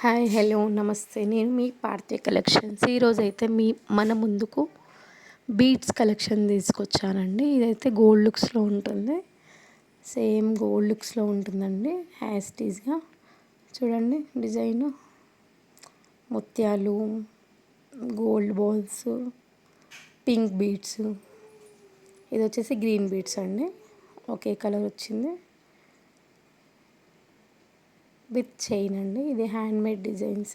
Hi hello నమస్తే. నేను మీ పార్థివ కలెక్షన్స్. ఈరోజైతే మన ముందుకు బీడ్స్ కలెక్షన్ తీసుకొచ్చానండి. ఇదైతే గోల్డ్ లుక్స్లో ఉంటుంది. సేమ్ గోల్డ్ లుక్స్లో ఉంటుందండి. యాజ్ ఇట్ ఈస్గా చూడండి. డిజైన్ ముత్యాలు, గోల్డ్ బాల్స్, పింక్ బీడ్స్. ఇది వచ్చేసి గ్రీన్ బీడ్స్ అండి. ఒకే కలర్ వచ్చింది విత్ చైన్ అండి. ఇది హ్యాండ్మేడ్ డిజైన్స్.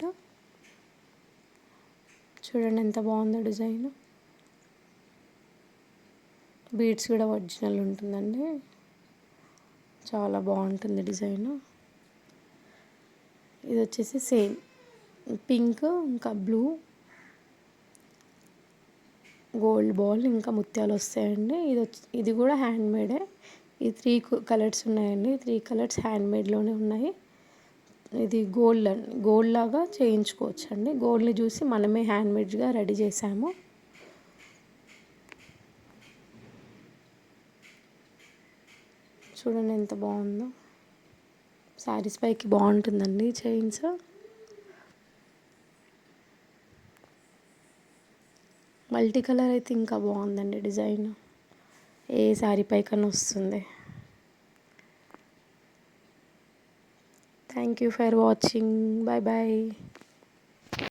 చూడండి ఎంత బాగుందో డిజైన్. బీడ్స్ కూడా ఒరిజినల్ ఉంటుందండి. చాలా బాగుంటుంది డిజైన్. ఇది వచ్చేసి సేమ్ పింక్ ఇంకా బ్లూ గోల్డ్ బాల్ ఇంకా ముత్యాలు వస్తాయండి. ఇది కూడా హ్యాండ్మేడే. ఈ 3 కలర్స్ ఉన్నాయండి. 3 కలర్స్ హ్యాండ్మేడ్లోనే ఉన్నాయి. ఇది గోల్డ్ లాగా చేయించుకోవచ్చు అండి. గోల్డ్ని చూసి మనమే హ్యాండ్మేడ్గా రెడీ చేసాము. చూడండి ఎంత బాగుందో. శారీస్ పైకి బాగుంటుందండి చైన్స్. మల్టీ కలర్ అయితే ఇంకా బాగుందండి డిజైన్. ఏ శారీ పైకన్నా వస్తుంది. Thank you for watching. Bye bye.